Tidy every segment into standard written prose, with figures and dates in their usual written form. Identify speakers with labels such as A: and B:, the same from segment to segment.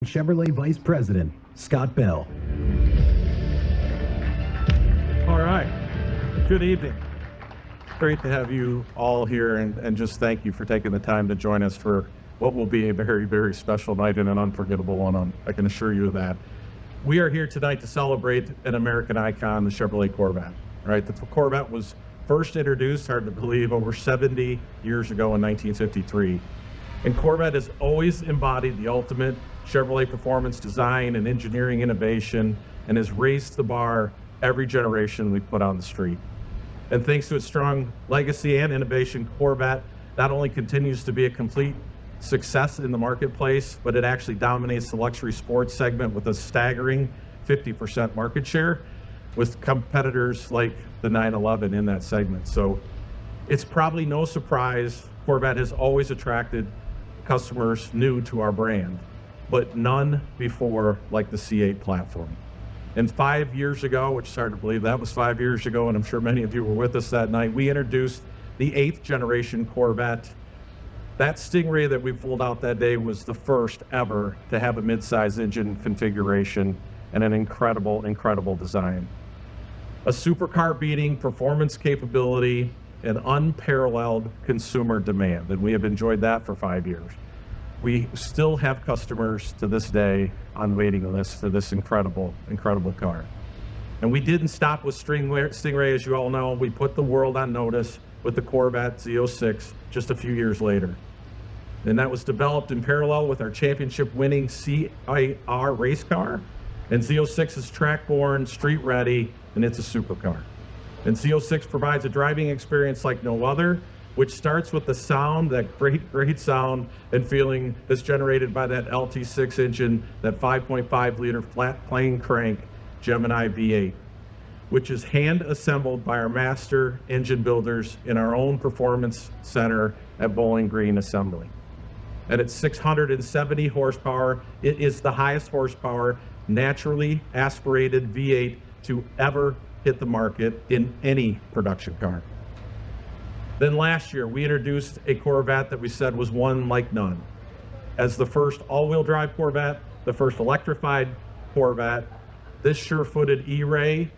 A: Chevrolet Vice President, Scott Bell.
B: All right. Good evening. Great to have you all here, and just thank you for taking the time to join us for what will be a very, very special night and an unforgettable one. I can assure you of that. We are here tonight to celebrate an American icon, the Chevrolet Corvette. Right? The Corvette was first introduced, hard to believe, over 70 years ago in 1953. And Corvette has always embodied the ultimate Chevrolet performance, design, and engineering innovation, and has raised the bar every generation we put on the street. And thanks to its strong legacy and innovation, Corvette not only continues to be a complete success in the marketplace, but it actually dominates the luxury sports segment with a staggering 50% market share, with competitors like the 911 in that segment. So it's probably no surprise Corvette has always attracted customers new to our brand, but none before like the C8 platform. And 5 years ago, which is hard to believe, that was 5 years ago, and I'm sure many of you were with us that night, we introduced the 8th generation Corvette. That Stingray that we pulled out that day was the first ever to have a mid-size engine configuration and an incredible, incredible design. A supercar beating performance capability and unparalleled consumer demand, and we have enjoyed that for 5 years. We still have customers to this day on waiting lists for this incredible, incredible car. And we didn't stop with Stingray, as you all know. We put the world on notice with the Corvette Z06 just a few years later. And that was developed in parallel with our championship-winning CIR race car. And Z06 is track-born, street-ready, and it's a supercar. And Z06 provides a driving experience like no other, which starts with the sound, that great sound and feeling that's generated by that LT6 engine, that 5.5 liter flat plane crank Gemini V8, which is hand assembled by our master engine builders in our own performance center at Bowling Green Assembly. At its 670 horsepower, it is the highest horsepower naturally aspirated V8 to ever hit the market in any production car. Then last year, we introduced a Corvette that we said was one like none. As the first all-wheel drive Corvette, the first electrified Corvette, this sure-footed E-Ray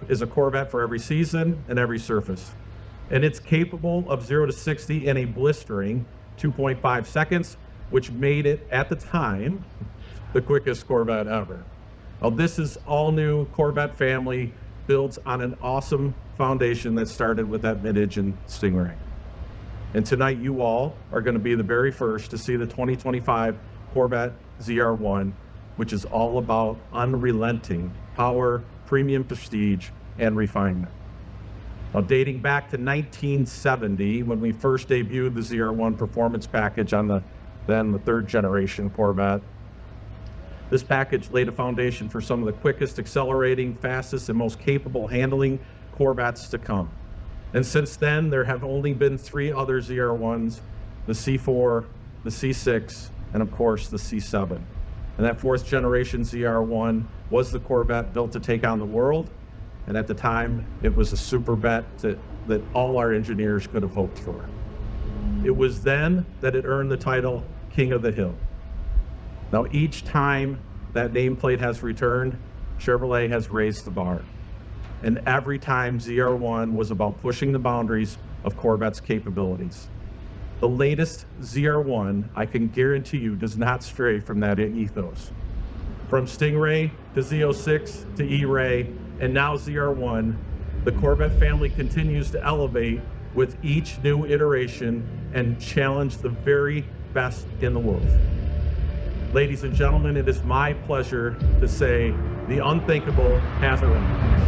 B: is a Corvette for every season and every surface. And it's capable of 0 to 60 in a blistering 2.5 seconds, which made it, at the time, the quickest Corvette ever. Now, this is all new Corvette family, builds on an awesome foundation that started with that mid-engine Stingray. And tonight you all are going to be the very first to see the 2025 Corvette ZR1, which is all about unrelenting power, premium prestige, and refinement. Now, dating back to 1970, when we first debuted the ZR1 performance package on the 3rd generation Corvette, this package laid a foundation for some of the quickest accelerating, fastest, and most capable handling Corvettes to come. And since then, there have only been 3 other ZR1s, the C4, the C6, and of course the C7. And that 4th generation ZR1 was the Corvette built to take on the world. And at the time, it was a super bet that all our engineers could have hoped for. It was then that it earned the title King of the Hill. Now, each time that nameplate has returned, Chevrolet has raised the bar. And every time ZR1 was about pushing the boundaries of Corvette's capabilities. The latest ZR1, I can guarantee you, does not stray from that ethos. From Stingray to Z06 to E-Ray, and now ZR1, the Corvette family continues to elevate with each new iteration and challenge the very best in the world. Ladies and gentlemen, it is my pleasure to say the unthinkable has arrived.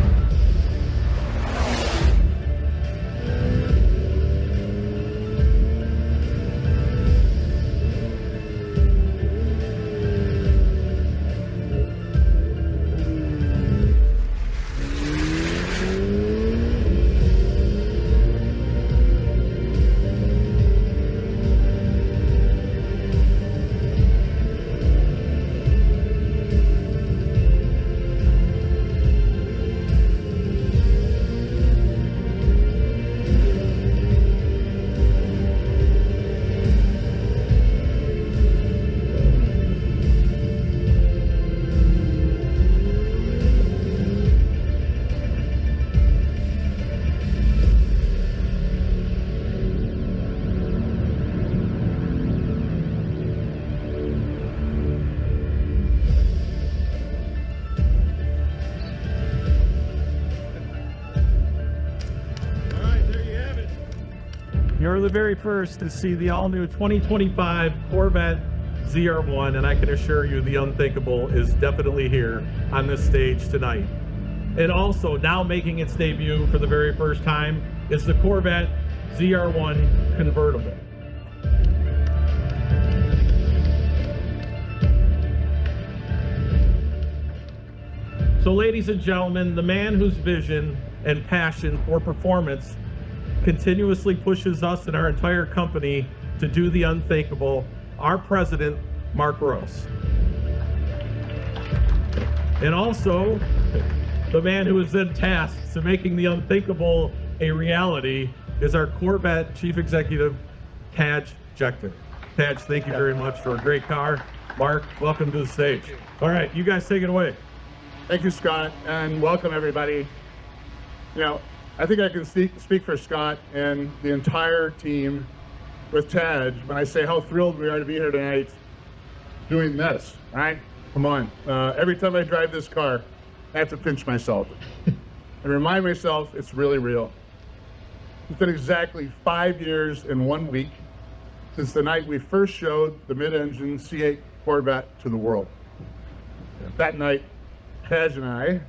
B: the very first to see the all-new 2025 Corvette ZR1, and I can assure you the unthinkable is definitely here on this stage tonight. And also, now making its debut for the very first time is the Corvette ZR1 convertible. So ladies and gentlemen, the man whose vision and passion for performance continuously pushes us and our entire company to do the unthinkable, our president, Mark Reus. And also, the man who is then tasked to making the unthinkable a reality is our Corvette Chief Executive, Taj Jector. Taj, thank you very much for a great car. Mark, welcome to the stage. All right, you guys take it away.
C: Thank you, Scott, and welcome everybody. You know, I think I can speak for Scott and the entire team with Taj when I say how thrilled we are to be here tonight doing this, right? Come on. Every time I drive this car, I have to pinch myself and remind myself it's really real. It's been exactly 5 years and 1 week since the night we first showed the mid-engine C8 Corvette to the world. That night, Taj and I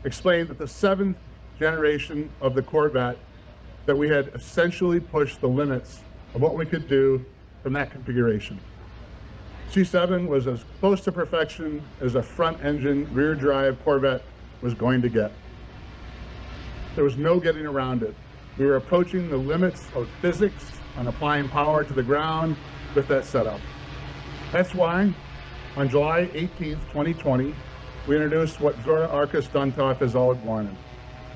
C: explained that the 7th generation of the Corvette, that we had essentially pushed the limits of what we could do from that configuration. C7 was as close to perfection as a front engine, rear drive Corvette was going to get. There was no getting around it. We were approaching the limits of physics on applying power to the ground with that setup. That's why on July 18th, 2020, we introduced what Zora Arcus Duntov has always wanted.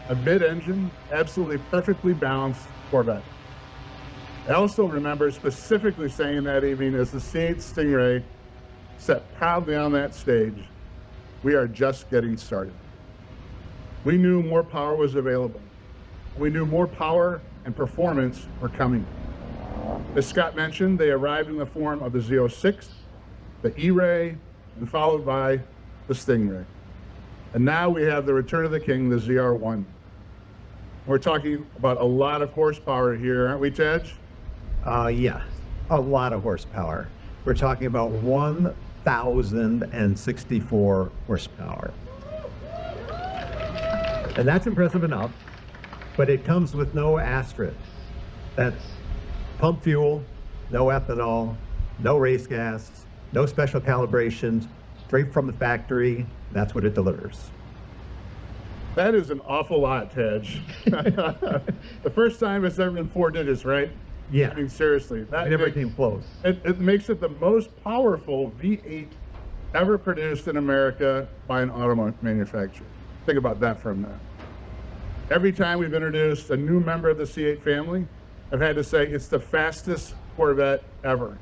C: A mid-engine, absolutely perfectly balanced Corvette. I also remember specifically saying that evening as the C8 Stingray sat proudly on that stage, we are just getting started. We knew more power was available. We knew more power and performance were coming. As Scott mentioned, they arrived in the form of the Z06, the E-Ray, and followed by the Stingray. And now we have the return of the king, the ZR1. We're talking about a lot of horsepower here, aren't we, Taj?
A: Yeah, a lot of horsepower. We're talking about 1,064 horsepower. And that's impressive enough, but it comes with no asterisk. That's pump fuel, no ethanol, no race gas, no special calibrations, straight from the factory. That's what it delivers.
C: That is an awful lot, Taj. The first time it's ever been 4 digits, right?
A: Yeah.
C: I mean, seriously.
A: It never came close.
C: It makes it the most powerful V8 ever produced in America by an auto manufacturer. Think about that for a minute. Every time we've introduced a new member of the C8 family, I've had to say it's the fastest Corvette ever.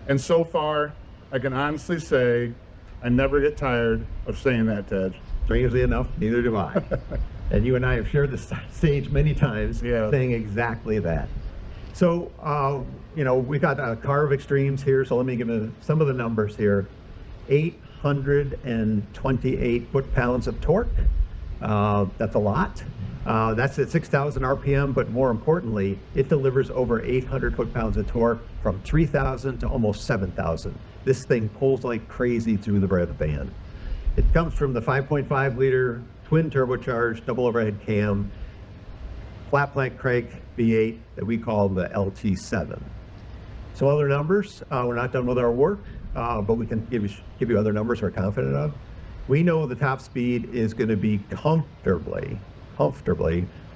C: And so far, I can honestly say I never get tired of saying that, Taj.
A: Strangely enough, neither do I. And you and I have shared the stage many times, saying exactly that. So, you know, we got a car of extremes here, so let me give you some of the numbers here. 828 foot-pounds of torque. That's a lot. That's at 6,000 RPM, but more importantly, it delivers over 800 foot-pounds of torque from 3,000 to almost 7,000. This thing pulls like crazy through the rev band. It comes from the 5.5 liter twin turbocharged double overhead cam flat plank crank V8 that we call the LT7. So other numbers, we're not done with our work, but we can give you other numbers we're confident of. We know the top speed is going to be comfortably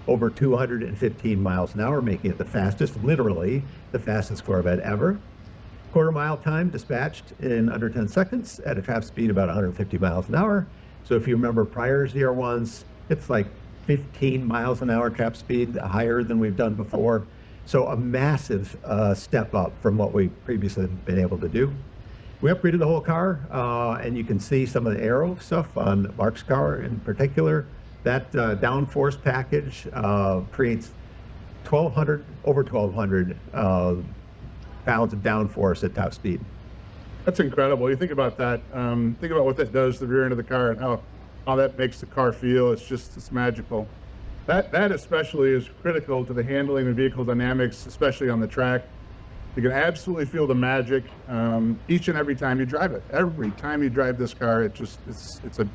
A: over 215 miles an hour, making it the fastest, literally the fastest Corvette ever. Quarter mile time dispatched in under 10 seconds at a top speed about 150 miles an hour. So if you remember prior ZR1s, it's like 15 miles an hour top speed, higher than we've done before. So a massive step up from what we previously have been able to do. We upgraded the whole car, and you can see some of the aero stuff on Mark's car in particular. That downforce package creates over 1,200 pounds of downforce at top speed.
C: That's incredible. You think about that. Think about what that does to the rear end of the car and how that makes the car feel. It's magical. That especially is critical to the handling and vehicle dynamics, especially on the track. You can absolutely feel the magic each and every time you drive it. Every time you drive this car, it's a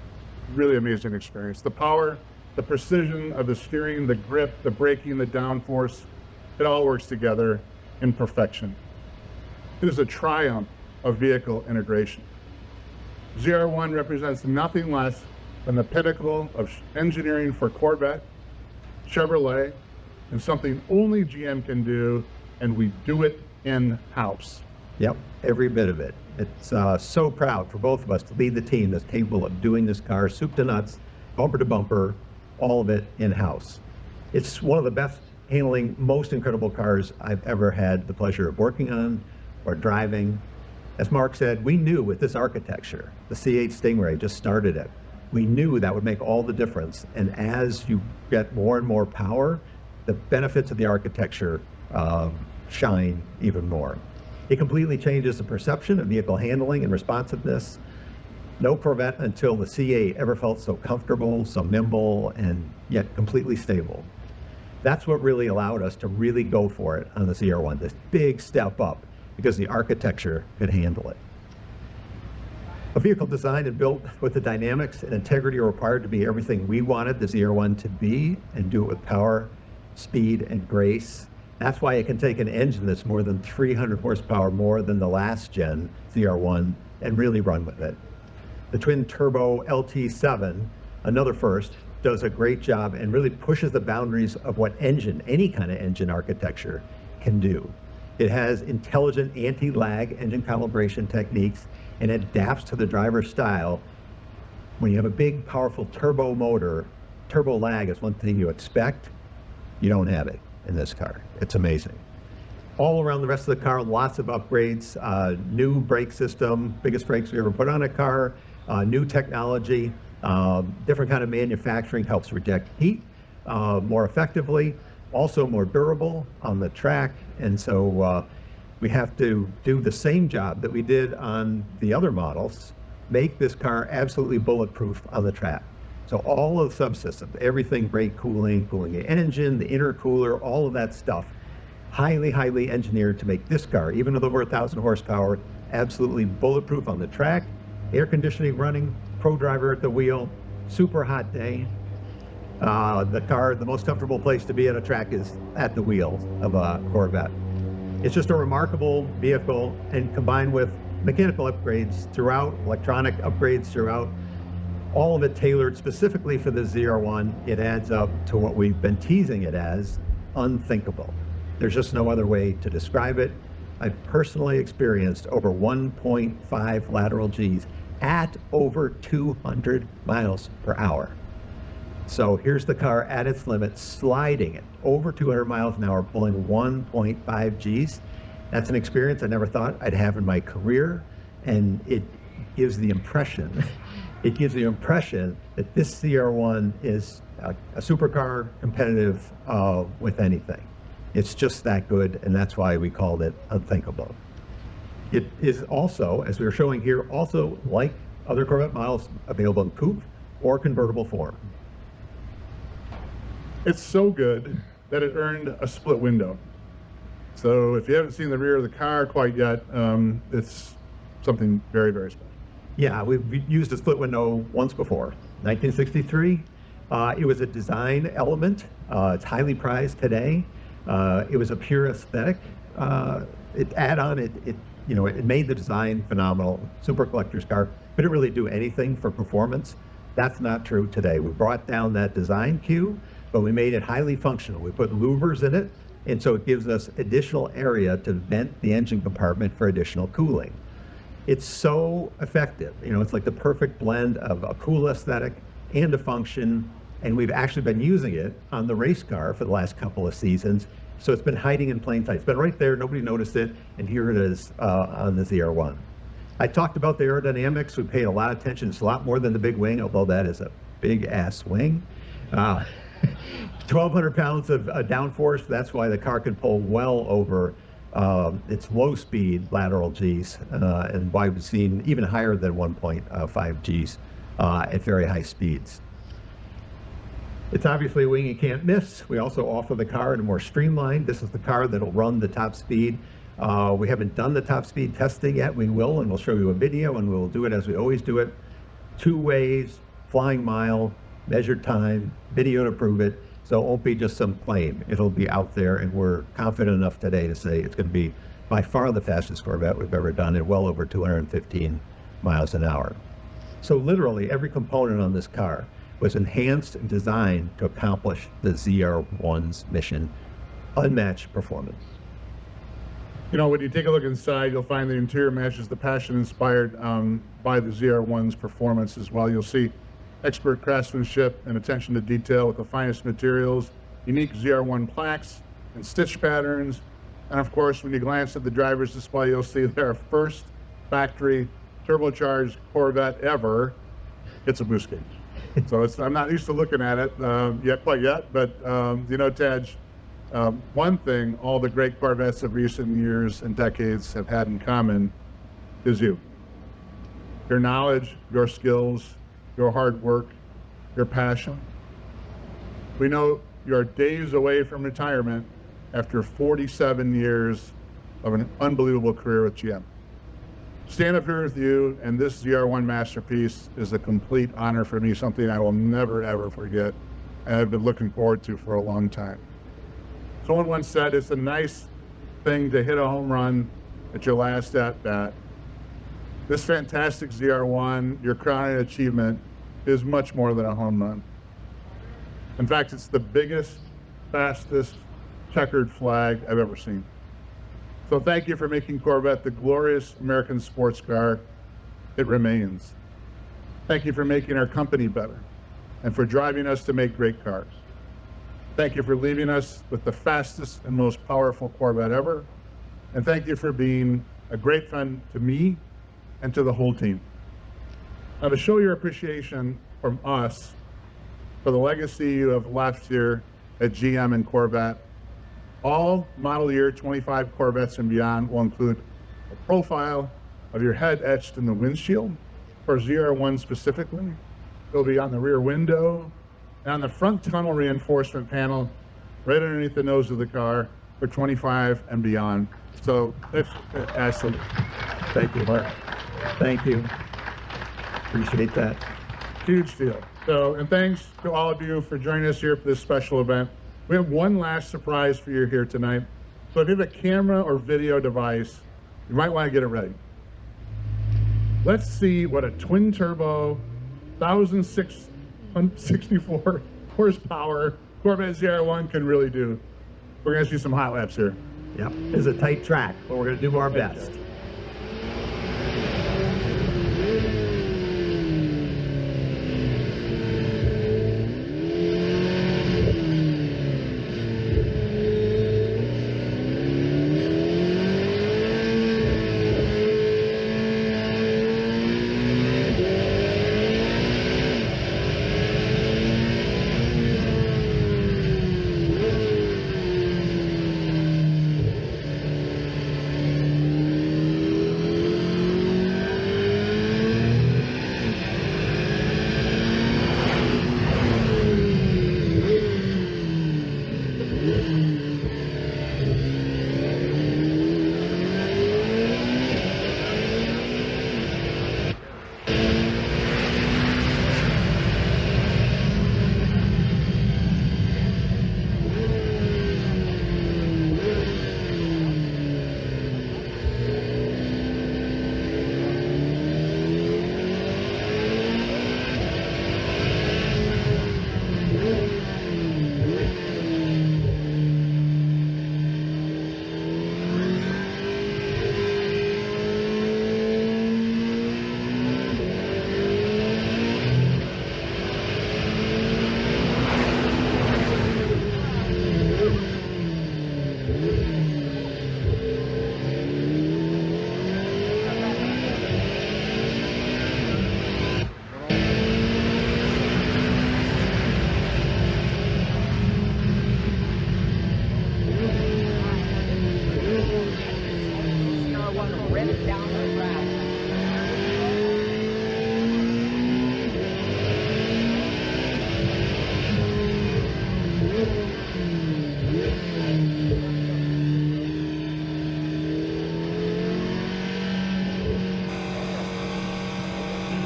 C: really amazing experience. The power, the precision of the steering, the grip, the braking, the downforce, it all works together in perfection. It is a triumph of vehicle integration. ZR1 represents nothing less than the pinnacle of engineering for Corvette, Chevrolet, and something only GM can do, and we do it in-house.
A: Yep, every bit of it. It's so proud for both of us to lead the team that's capable of doing this car, soup to nuts, bumper to bumper, all of it in-house. It's one of the best handling, most incredible cars I've ever had the pleasure of working on or driving. As Mark said, we knew with this architecture, the C8 Stingray just started it. We knew that would make all the difference. And as you get more and more power, the benefits of the architecture shine even more. It completely changes the perception of vehicle handling and responsiveness. No Corvette until the C8 ever felt so comfortable, so nimble, and yet completely stable. That's what really allowed us to really go for it on the ZR1, this big step up, because the architecture could handle it. A vehicle designed and built with the dynamics and integrity required to be everything we wanted the ZR1 to be, and do it with power, speed, and grace. That's why it can take an engine that's more than 300 horsepower more than the last gen ZR1 and really run with it. The twin turbo LT7, another first, does a great job and really pushes the boundaries of what engine, any kind of engine architecture, can do. It has intelligent anti-lag engine calibration techniques and adapts to the driver's style. When you have a big, powerful turbo motor, turbo lag is one thing you expect. You don't have it in this car. It's amazing. All around the rest of the car, lots of upgrades, new brake system, biggest brakes we ever put on a car, new technology, different kind of manufacturing, helps reject heat more effectively, also more durable on the track. And so we have to do the same job that we did on the other models, make this car absolutely bulletproof on the track. So all of the subsystems, everything, brake, cooling the engine, the intercooler, all of that stuff, highly, highly engineered to make this car, even with over 1,000 horsepower, absolutely bulletproof on the track, air conditioning running, pro driver at the wheel, super hot day. The car, the most comfortable place to be at a track is at the wheel of a Corvette. It's just a remarkable vehicle, and combined with mechanical upgrades throughout, electronic upgrades throughout, all of it tailored specifically for the ZR1, it adds up to what we've been teasing it as, unthinkable. There's just no other way to describe it. I've personally experienced over 1.5 lateral Gs at over 200 miles per hour. So here's the car at its limit, sliding it over 200 miles an hour, pulling 1.5 Gs. That's an experience I never thought I'd have in my career, and it gives the impression that this ZR1 is a supercar competitive with anything. It's just that good, and that's why we called it unthinkable. It is also, as we were showing here, also like other Corvette models, available in coupe or convertible form.
C: It's so good that it earned a split window. So if you haven't seen the rear of the car quite yet, it's something very, very special.
A: Yeah, we've used a split window once before, 1963. It was a design element. It's highly prized today. It was a pure aesthetic. It made the design phenomenal, super collector's car. But it really do anything for performance. That's not true today. We brought down that design cue, but we made it highly functional. We put louvers in it, and so it gives us additional area to vent the engine compartment for additional cooling. It's so effective. It's like the perfect blend of a cool aesthetic and a function, and we've actually been using it on the race car for the last couple of seasons. So it's been hiding in plain sight. It's been right there, nobody noticed it, and here it is on the ZR1. I talked about the aerodynamics. We paid a lot of attention. It's a lot more than the big wing, although that is a big ass wing. 1,200 pounds of downforce. That's why the car can pull well over its low speed lateral Gs, and why we've seen even higher than 1.5 Gs at very high speeds. It's obviously a wing you can't miss. We also offer the car in a more streamlined. This is the car that'll run the top speed. We haven't done the top speed testing yet. We will, and we'll show you a video, and we'll do it as we always do it. 2 ways, flying mile, measured time, video to prove it. So it won't be just some claim. It'll be out there, and we're confident enough today to say it's going to be by far the fastest Corvette we've ever done at well over 215 miles an hour. So literally every component on this car was enhanced and designed to accomplish the ZR1's mission, unmatched performance.
C: You know, when you take a look inside, you'll find the interior matches the passion inspired by the ZR1's performance as well. You'll see expert craftsmanship and attention to detail with the finest materials, unique ZR1 plaques and stitch patterns. And of course, when you glance at the driver's display, you'll see their first factory turbocharged Corvette ever. It's a boost gauge. So I'm not used to looking at it quite yet, but you know, Taj, one thing all the great Corvettes of recent years and decades have had in common is you. Your knowledge, your skills, your hard work, your passion. We know you're days away from retirement after 47 years of an unbelievable career with GM. Stand up here with you, and this ZR1 masterpiece is a complete honor for me, something I will never, ever forget, and I've been looking forward to for a long time. Someone once said it's a nice thing to hit a home run at your last at-bat. This fantastic ZR1, your crowning achievement, is much more than a home run. In fact, it's the biggest, fastest checkered flag I've ever seen. So thank you for making Corvette the glorious American sports car it remains. Thank you for making our company better and for driving us to make great cars. Thank you for leaving us with the fastest and most powerful Corvette ever. And thank you for being a great friend to me and to the whole team. Now, to show your appreciation from us for the legacy you have left here at GM and Corvette, all model year 25 Corvettes and beyond will include a profile of your head etched in the windshield, for ZR1 specifically. It'll be on the rear window and on the front tunnel reinforcement panel right underneath the nose of the car for 25 and beyond. So, Ashley.
A: Thank you, Mark. Thank you. Appreciate that.
C: Huge deal. So, and thanks to all of you for joining us here for this special event. We have one last surprise for you here tonight. So if you have a camera or video device, you might want to get it ready. Let's see what a twin turbo, 1,664 horsepower Corvette ZR1 can really do. We're going to see some hot laps here.
A: Yep, it's a tight track, but we're going to do our best.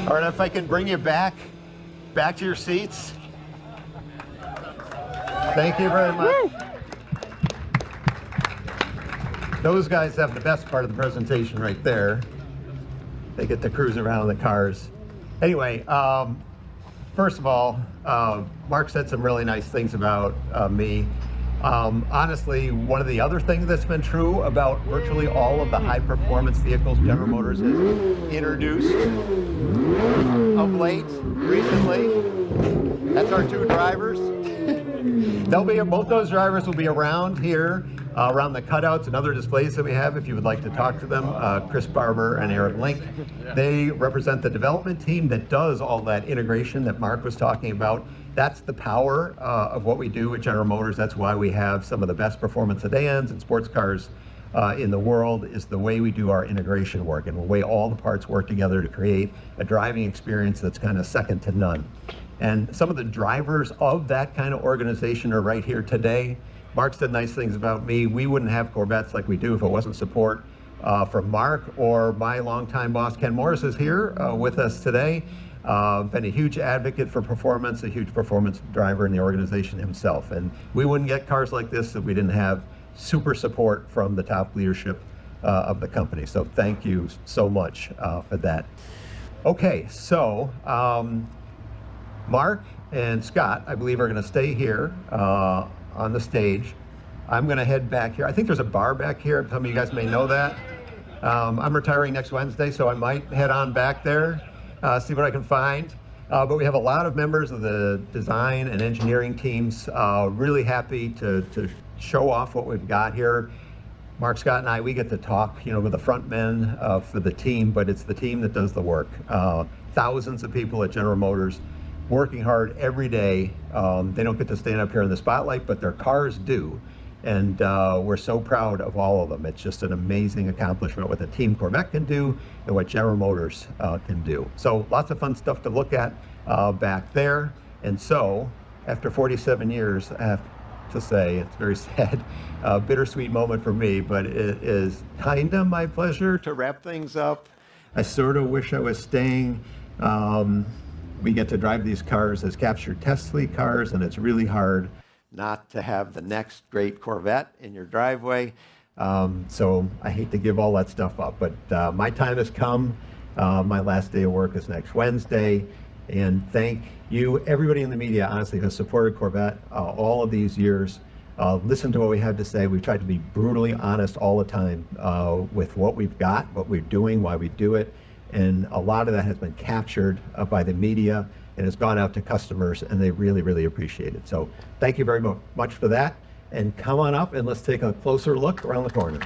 A: All right, if I can bring you back to your seats. Thank you very much. Those guys have the best part of the presentation right there. They get to cruise around in the cars. Anyway, first of all, Mark said some really nice things about me. Honestly, one of the other things that's been true about virtually all of the high-performance vehicles General Motors has introduced of late, recently, that's our two drivers. Both those drivers will be around here, around the cutouts and other displays that we have if you would like to talk to them, Chris Barber and Aaron Link. They represent the development team that does all that integration that Mark was talking about. That's the power of what we do at General Motors. That's why we have some of the best performance sedans and sports cars in the world, is the way we do our integration work and the way all the parts work together to create a driving experience that's kind of second to none. And some of the drivers of that kind of organization are right here today. Mark said nice things about me. We wouldn't have Corvettes like we do if it wasn't support from Mark, or my longtime boss, Ken Morris, is here with us today. Been a huge advocate for performance, a huge performance driver in the organization himself. And we wouldn't get cars like this if we didn't have super support from the top leadership of the company. So thank you so much for that. Okay, so Mark and Scott, I believe, are going to stay here on the stage. I'm going to head back here. I think there's a bar back here. Some of you guys may know that. I'm retiring next Wednesday, so I might head on back there, see what I can find. But we have a lot of members of the design and engineering teams, really happy to show off what we've got here. Mark, Scott, and I, we get to talk, with the front men for the team, but it's the team that does the work. Thousands of people at General Motors working hard every day. They don't get to stand up here in the spotlight, but their cars do. And we're so proud of all of them. It's just an amazing accomplishment what the Team Corvette can do and what General Motors can do. So lots of fun stuff to look at back there. And so after 47 years, I have to say, it's very sad, bittersweet moment for me, but it is kind of my pleasure to wrap things up. I sort of wish I was staying. We get to drive these cars as captured test fleet cars, and it's really hard not to have the next great Corvette in your driveway. So I hate to give all that stuff up, but my time has come. My last day of work is next Wednesday. And thank you, everybody in the media, honestly, has supported Corvette all of these years. Listen to what we have to say. We've tried to be brutally honest all the time with what we've got, what we're doing, why we do it. And a lot of that has been captured by the media and has gone out to customers, and they really, really appreciate it. So thank you very much for that. And come on up and let's take a closer look around the corner.